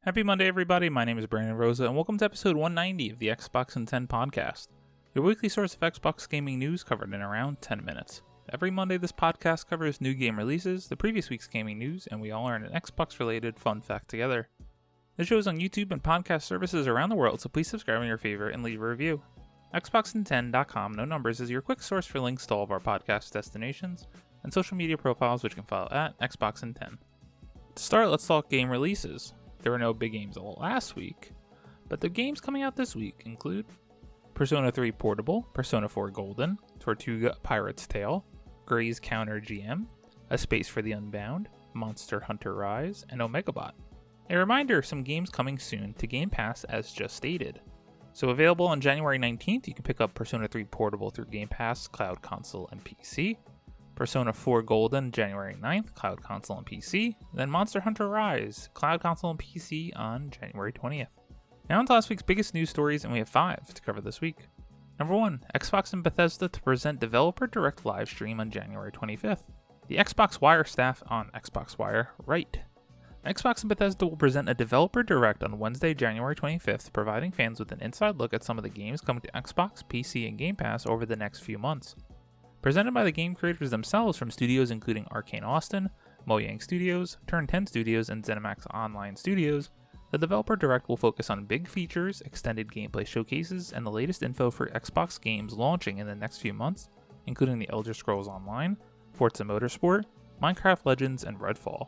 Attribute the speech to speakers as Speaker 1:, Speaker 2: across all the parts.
Speaker 1: Happy Monday, everybody. My name is Brandon Rosa, and welcome to episode 190 of the Xbox in 10 podcast, your weekly source of Xbox gaming news covered in around 10 minutes. Every Monday, this podcast covers new game releases, the previous week's gaming news, and we all learn an Xbox-related fun fact together. The show is on YouTube and podcast services around the world, so please subscribe on your favorite and leave a review. Xboxin10.com, no numbers, is your quick source for links to all of our podcast destinations and social media profiles, which you can follow at Xboxin10. To start, let's talk game releases. There were no big games last week, but the games coming out this week include Persona 3 Portable, Persona 4 Golden, Tortuga Pirate's Tale, Grey's Counter GM, A Space for the Unbound, Monster Hunter Rise, and Omegabot. A reminder, some games coming soon to Game Pass as just stated. So available on January 19th, you can pick up Persona 3 Portable through Game Pass, Cloud Console, and PC. Persona 4 Golden, January 9th, Cloud Console and PC. Then Monster Hunter Rise, Cloud Console and PC on January 20th. Now on to last week's biggest news stories, and we have 5 to cover this week. Number 1, Xbox and Bethesda to present Developer Direct Livestream on January 25th. The Xbox Wire staff on Xbox Wire write, Xbox and Bethesda will present a Developer Direct on Wednesday, January 25th, providing fans with an inside look at some of the games coming to Xbox, PC, and Game Pass over the next few months. Presented by the game creators themselves from studios including Arcane Austin, Mojang Studios, Turn 10 Studios, and ZeniMax Online Studios, the Developer Direct will focus on big features, extended gameplay showcases, and the latest info for Xbox games launching in the next few months, including The Elder Scrolls Online, Forza Motorsport, Minecraft Legends, and Redfall.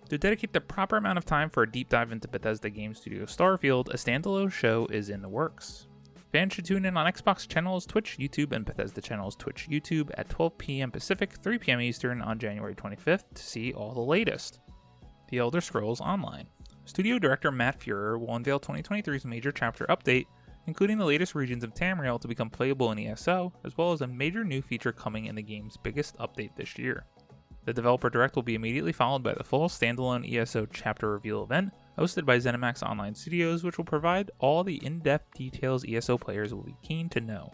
Speaker 1: To dedicate the proper amount of time for a deep dive into Bethesda game studio Starfield, a standalone show is in the works. Fans should tune in on Xbox channels Twitch, YouTube, and Bethesda channels Twitch, YouTube at 12 p.m. Pacific, 3 p.m. Eastern on January 25th to see all the latest. The Elder Scrolls Online. Studio director Matt Fuhrer will unveil 2023's major chapter update, including the latest regions of Tamriel to become playable in ESO, as well as a major new feature coming in the game's biggest update this year. The Developer Direct will be immediately followed by the full standalone ESO chapter reveal event, hosted by ZeniMax Online Studios, which will provide all the in-depth details ESO players will be keen to know.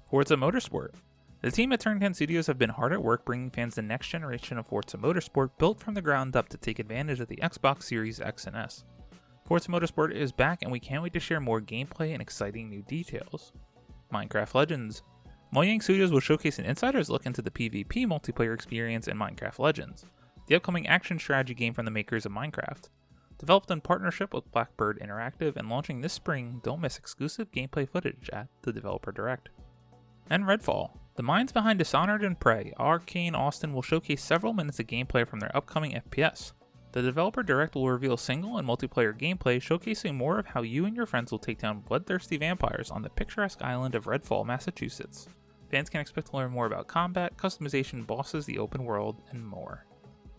Speaker 1: Forza Motorsport. The team at Turn 10 Studios have been hard at work bringing fans the next generation of Forza Motorsport built from the ground up to take advantage of the Xbox Series X and S. Forza Motorsport is back and we can't wait to share more gameplay and exciting new details. Minecraft Legends. Mojang Studios will showcase an insider's look into the PvP multiplayer experience in Minecraft Legends, the upcoming action strategy game from the makers of Minecraft. Developed in partnership with Blackbird Interactive and launching this spring, don't miss exclusive gameplay footage at the Developer Direct. And Redfall. The minds behind Dishonored and Prey, Arcane Austin will showcase several minutes of gameplay from their upcoming FPS. The Developer Direct will reveal single and multiplayer gameplay showcasing more of how you and your friends will take down bloodthirsty vampires on the picturesque island of Redfall, Massachusetts. Fans can expect to learn more about combat, customization, bosses, the open world, and more.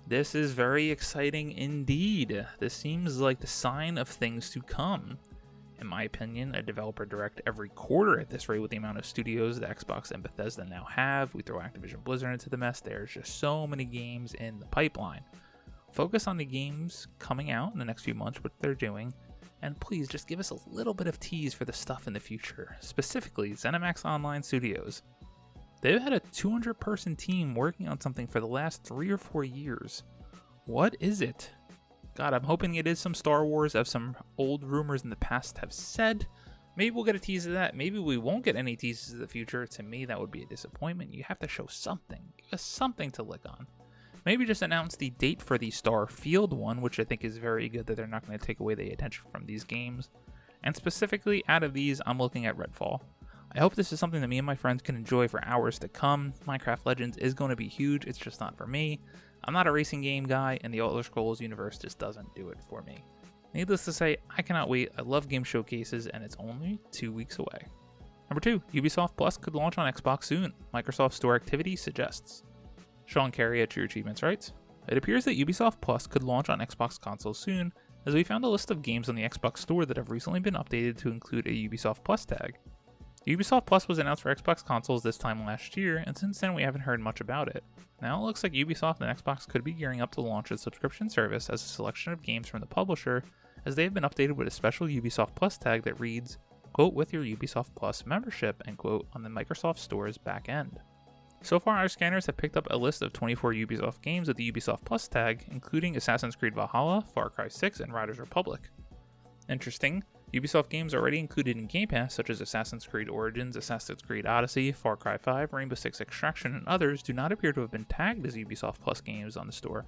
Speaker 1: This is very exciting indeed. This seems like the sign of things to come. In my opinion, a Developer Direct every quarter at this rate with the amount of studios that Xbox and Bethesda now have. We throw Activision Blizzard into the mess. There's just so many games in the pipeline. Focus on the games coming out in the next few months, what they're doing, and please just give us a little bit of tease for the stuff in the future, specifically ZeniMax Online Studios. They've had a 200-person team working on something for the last 3 or 4 years. What is it? God, I'm hoping it is some Star Wars, as some old rumors in the past have said. Maybe we'll get a tease of that. Maybe we won't get any teases of the future. To me, that would be a disappointment. You have to show something. Give us something to lick on. Maybe just announce the date for the Starfield one, which I think is very good that they're not going to take away the attention from these games. And specifically, out of these, I'm looking at Redfall. I hope this is something that me and my friends can enjoy for hours to come. Minecraft Legends is going to be huge, it's just not for me. I'm not a racing game guy, and the Elder Scrolls universe just doesn't do it for me. Needless to say, I cannot wait. I love game showcases, and it's only 2 weeks away. Number 2, Ubisoft Plus could launch on Xbox soon, Microsoft Store Activity suggests. Sean Carey at True Achievements writes, it appears that Ubisoft Plus could launch on Xbox consoles soon, as we found a list of games on the Xbox Store that have recently been updated to include a Ubisoft Plus tag. Ubisoft Plus was announced for Xbox consoles this time last year, and since then we haven't heard much about it. Now it looks like Ubisoft and Xbox could be gearing up to launch a subscription service as a selection of games from the publisher, as they have been updated with a special Ubisoft Plus tag that reads, quote, with your Ubisoft Plus membership, end quote, on the Microsoft Store's back end. So far, our scanners have picked up a list of 24 Ubisoft games with the Ubisoft Plus tag, including Assassin's Creed Valhalla, Far Cry 6, and Riders Republic. Interesting. Ubisoft games already included in Game Pass, such as Assassin's Creed Origins, Assassin's Creed Odyssey, Far Cry 5, Rainbow Six Extraction, and others, do not appear to have been tagged as Ubisoft Plus games on the store.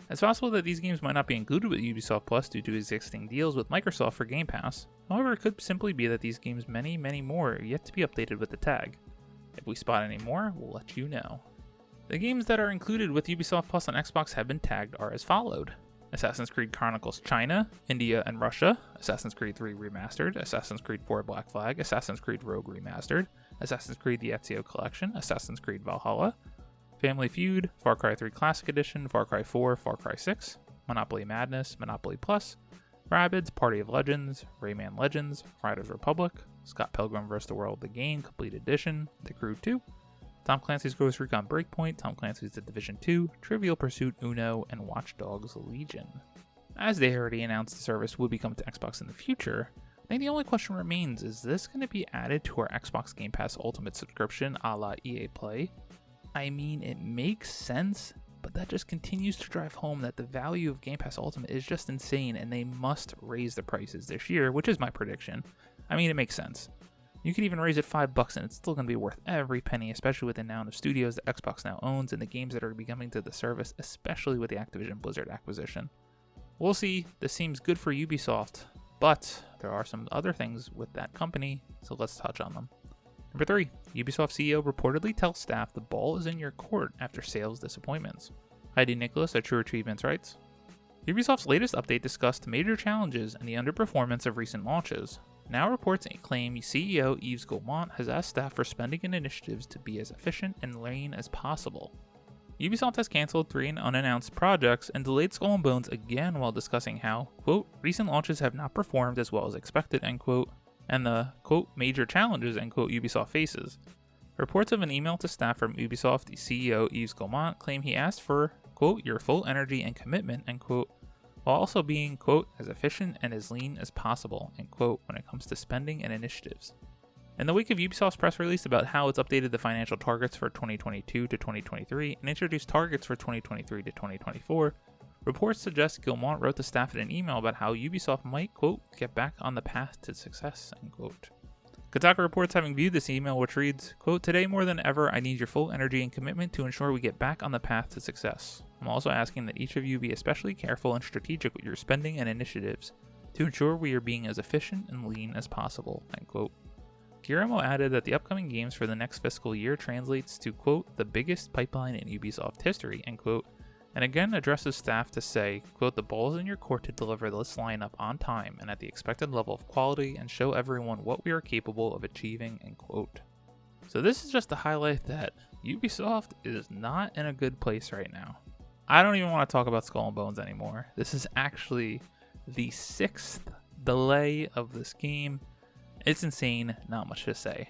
Speaker 1: It's possible that these games might not be included with Ubisoft Plus due to existing deals with Microsoft for Game Pass. However, it could simply be that these games, many more, are yet to be updated with the tag. If we spot any more, we'll let you know. The games that are included with Ubisoft Plus on Xbox have been tagged are as followed: Assassin's Creed Chronicles China, India, and Russia, Assassin's Creed 3 Remastered, Assassin's Creed 4 Black Flag, Assassin's Creed Rogue Remastered, Assassin's Creed The Ezio Collection, Assassin's Creed Valhalla, Family Feud, Far Cry 3 Classic Edition, Far Cry 4, Far Cry 6, Monopoly Madness, Monopoly Plus, Rabbids, Party of Legends, Rayman Legends, Riders Republic, Scott Pilgrim vs. the World: The Game Complete Edition, The Crew 2, Tom Clancy's Ghost Recon Breakpoint, Tom Clancy's The Division 2, Trivial Pursuit Uno, and Watch Dogs Legion. As they already announced the service would be coming to Xbox in the future, I think the only question remains, is this going to be added to our Xbox Game Pass Ultimate subscription a la EA Play? I mean, it makes sense, but that just continues to drive home that the value of Game Pass Ultimate is just insane, and they must raise the prices this year, which is my prediction. I mean, it makes sense. You could even raise it $5 and it's still going to be worth every penny, especially with the amount of studios that Xbox now owns and the games that are coming to the service, especially with the Activision Blizzard acquisition. We'll see. This seems good for Ubisoft, but there are some other things with that company, so let's touch on them. Number 3, Ubisoft CEO reportedly tells staff the ball is in your court after sales disappointments. Heidi Nicholas at True Achievements writes, Ubisoft's latest update discussed major challenges and the underperformance of recent launches. Now reports claim CEO Yves Guillemot has asked staff for spending and initiatives to be as efficient and lean as possible. Ubisoft has cancelled 3 unannounced projects and delayed Skull and Bones again while discussing how, quote, recent launches have not performed as well as expected, end quote, and the, quote, major challenges, end quote, Ubisoft faces. Reports of an email to staff from Ubisoft CEO Yves Guillemot claim he asked for, quote, your full energy and commitment, end quote, while also being, quote, as efficient and as lean as possible, end quote, when it comes to spending and initiatives. In the wake of Ubisoft's press release about how it's updated the financial targets for 2022 to 2023 and introduced targets for 2023 to 2024, reports suggest Guillemot wrote the staff in an email about how Ubisoft might, quote, get back on the path to success, end quote. Kotaku reports having viewed this email, which reads, quote, today more than ever, I need your full energy and commitment to ensure we get back on the path to success. I'm also asking that each of you be especially careful and strategic with your spending and initiatives to ensure we are being as efficient and lean as possible, end quote. Guillermo added that the upcoming games for the next fiscal year translates to, quote, the biggest pipeline in Ubisoft history, end quote, and again addresses staff to say, quote, the ball is in your court to deliver this lineup on time and at the expected level of quality and show everyone what we are capable of achieving, end quote. So this is just to highlight that Ubisoft is not in a good place right now. I don't even want to talk about Skull and Bones anymore. This is actually the 6th delay of this game. It's insane, not much to say.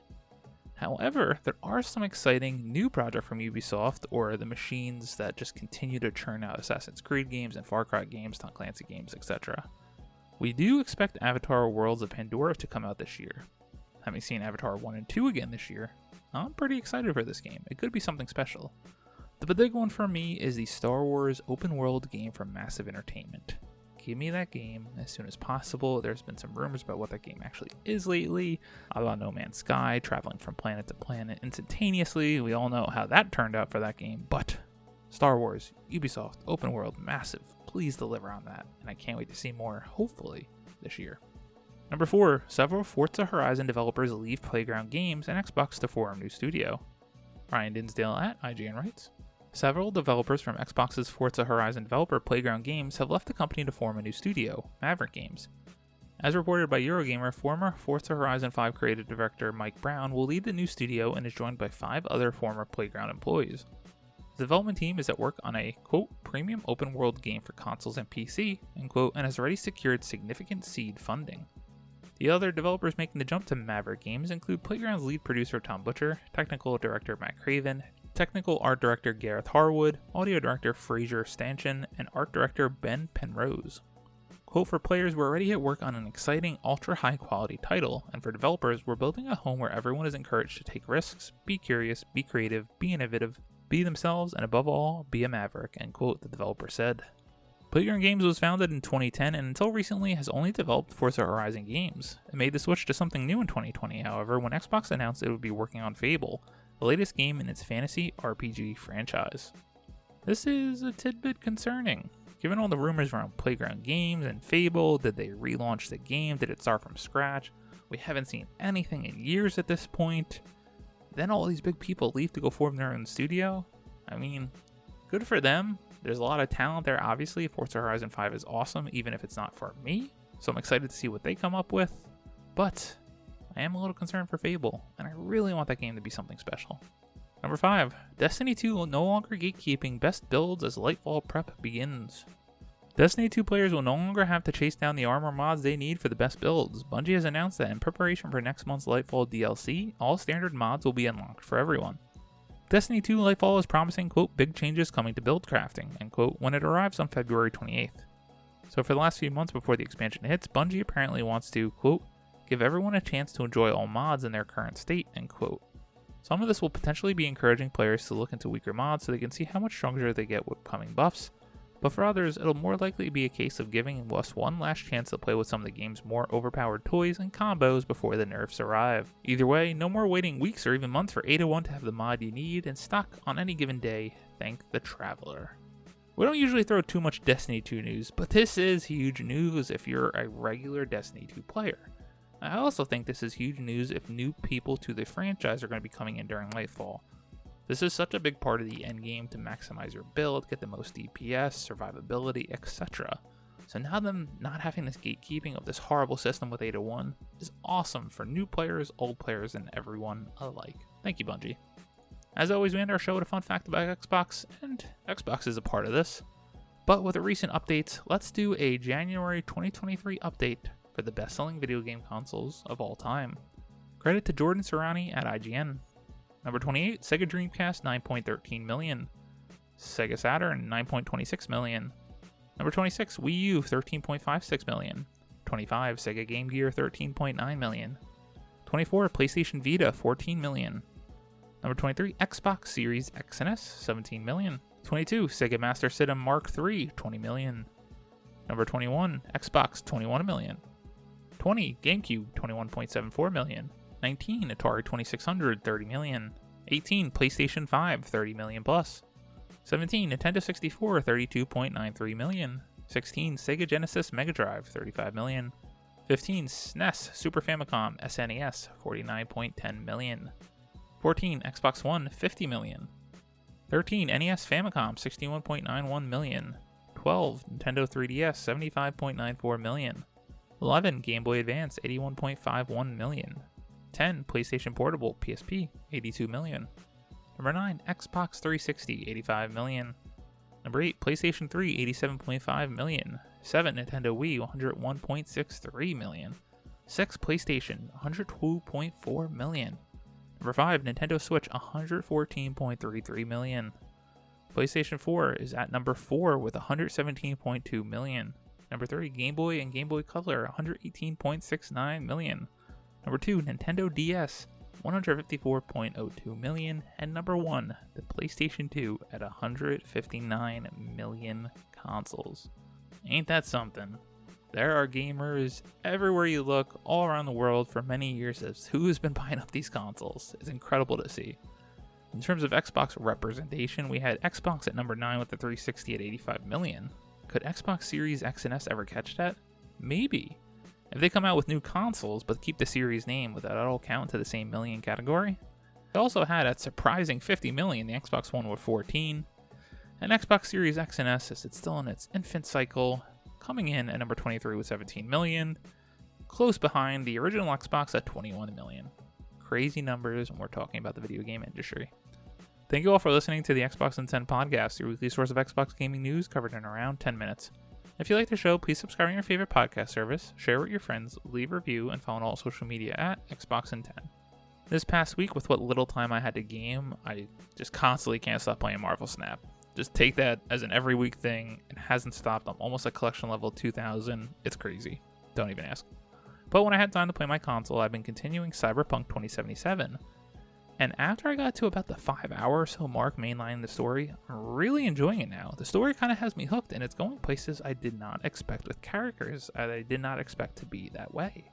Speaker 1: However, there are some exciting new projects from Ubisoft, or the machines that just continue to churn out Assassin's Creed games and Far Cry games, Tom Clancy games, etc. We do expect Avatar Worlds of Pandora to come out this year. Having seen Avatar 1 and 2 again this year, I'm pretty excited for this game. It could be something special. The big one for me is the Star Wars open world game from Massive Entertainment. Give me that game as soon as possible. There's been some rumors about what that game actually is lately, a la No Man's Sky, traveling from planet to planet instantaneously. We all know how that turned out for that game, but Star Wars, Ubisoft, open world, Massive, please deliver on that, and I can't wait to see more, hopefully, this year. Number 4, several Forza Horizon developers leave Playground Games and Xbox to form a new studio. Ryan Dinsdale at IGN writes, several developers from Xbox's Forza Horizon developer Playground Games have left the company to form a new studio, Maverick Games. As reported by Eurogamer, former Forza Horizon 5 creative director Mike Brown will lead the new studio and is joined by 5 other former Playground employees. The development team is at work on a, quote, premium open world game for consoles and PC, end quote, and has already secured significant seed funding. The other developers making the jump to Maverick Games include Playground's lead producer Tom Butcher, technical director Matt Craven, technical art director Gareth Harwood, audio director Fraser Stanchion, and art director Ben Penrose. Quote, for players, we're already at work on an exciting, ultra-high quality title, and for developers, we're building a home where everyone is encouraged to take risks, be curious, be creative, be innovative, be themselves, and above all, be a maverick, end quote, the developer said. Playground Games was founded in 2010 and until recently has only developed Forza Horizon games. It made the switch to something new in 2020, however, when Xbox announced it would be working on Fable, the latest game in its fantasy RPG franchise. This is a tidbit concerning. Given all the rumors around Playground Games and Fable, did they relaunch the game? Did it start from scratch? We haven't seen anything in years at this point. Then all these big people leave to go form their own studio? I mean, good for them. There's a lot of talent there, obviously. Forza Horizon 5 is awesome, even if it's not for me. So I'm excited to see what they come up with. But I am a little concerned for Fable, and I really want that game to be something special. Number 5. Destiny 2 will no longer gatekeeping best builds as Lightfall prep begins. Destiny 2 players will no longer have to chase down the armor mods they need for the best builds. Bungie has announced that in preparation for next month's Lightfall DLC, all standard mods will be unlocked for everyone. Destiny 2 Lightfall is promising, quote, big changes coming to build crafting, end quote, when it arrives on February 28th. So for the last few months before the expansion hits, Bungie apparently wants to, quote, give everyone a chance to enjoy all mods in their current state, end quote. Some of this will potentially be encouraging players to look into weaker mods so they can see how much stronger they get with coming buffs, but for others, it'll more likely be a case of giving us one last chance to play with some of the game's more overpowered toys and combos before the nerfs arrive. Either way, no more waiting weeks or even months for Ada 1 to have the mod you need in stock on any given day, thank the Traveler. We don't usually throw too much Destiny 2 news, but this is huge news if you're a regular Destiny 2 player. I also think this is huge news if new people to the franchise are going to be coming in during Lightfall. This is such a big part of the endgame to maximize your build, get the most DPS, survivability, etc. So now them not having this gatekeeping of this horrible system with Ada 1 is awesome for new players, old players, and everyone alike. Thank you, Bungie. As always, we end our show with a fun fact about Xbox, and Xbox is a part of this. But with the recent updates, let's do a January 2023 update for the best-selling video game consoles of all time. Credit to Jordan Serrani at IGN. Number 28, Sega Dreamcast, 9.13 million. Sega Saturn, 9.26 million. Number 26, Wii U, 13.56 million. 25, Sega Game Gear, 13.9 million. 24, PlayStation Vita, 14 million. Number 23, Xbox Series X and S, 17 million. 22, Sega Master System Mark III, 20 million. Number 21, Xbox, 21 million. 20, GameCube, 21.74 million. 19, Atari 2600, 30 million. 18, PlayStation 5, 30 million plus. 17, Nintendo 64, 32.93 million. 16, Sega Genesis Mega Drive, 35 million. 15, SNES Super Famicom SNES, 49.10 million. 14, Xbox One, 50 million. 13, NES Famicom, 61.91 million. 12, Nintendo 3DS, 75.94 million. 11, Game Boy Advance, 81.51 million. 10, PlayStation Portable PSP, 82 million. Number 9, Xbox 360, 85 million. Number 8, PlayStation 3, 87.5 million. 7, Nintendo Wii, 101.63 million. 6, PlayStation, 102.4 million. Number 5, Nintendo Switch, 114.33 million. PlayStation 4 is at number 4 with 117.2 million. Number 3, Game Boy and Game Boy Color, 118.69 million. Number 2, Nintendo DS, 154.02 million. And number 1, the PlayStation 2 at 159 million consoles. Ain't that something? There are gamers everywhere you look, all around the world for many years as who has been buying up these consoles. It's incredible to see. In terms of Xbox representation, we had Xbox at number 9 with the 360 at 85 million. Could Xbox Series X and S ever catch that? Maybe. If they come out with new consoles but keep the series name, would that all count to the same million category? They also had at surprising 50 million the Xbox One with 14, and Xbox Series X and S as it's still in its infant cycle, coming in at number 23 with 17 million, close behind the original Xbox at 21 million. Crazy numbers when we're talking about the video game industry. Thank you all for listening to the Xbox in 10 podcast, your weekly source of Xbox gaming news covered in around 10 minutes. If you like the show, please subscribe on your favorite podcast service, share with your friends, leave a review, and follow on all social media at Xbox in 10. This past week, with what little time I had to game, I just constantly can't stop playing Marvel Snap. Just take that as an every week thing. It hasn't stopped. I'm almost at collection level 2000. It's crazy. Don't even ask. But when I had time to play my console, I've been continuing Cyberpunk 2077. And after I got to about the 5 hour or so mark mainlining the story, I'm really enjoying it now. The story kind of has me hooked, and it's going places I did not expect with characters that I did not expect to be that way.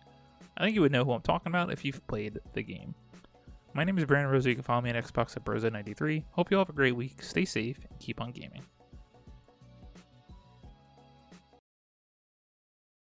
Speaker 1: I think you would know who I'm talking about if you've played the game. My name is Brandon Rosa. You can follow me on Xbox at Brosa93. Hope you all have a great week, stay safe, and keep on gaming.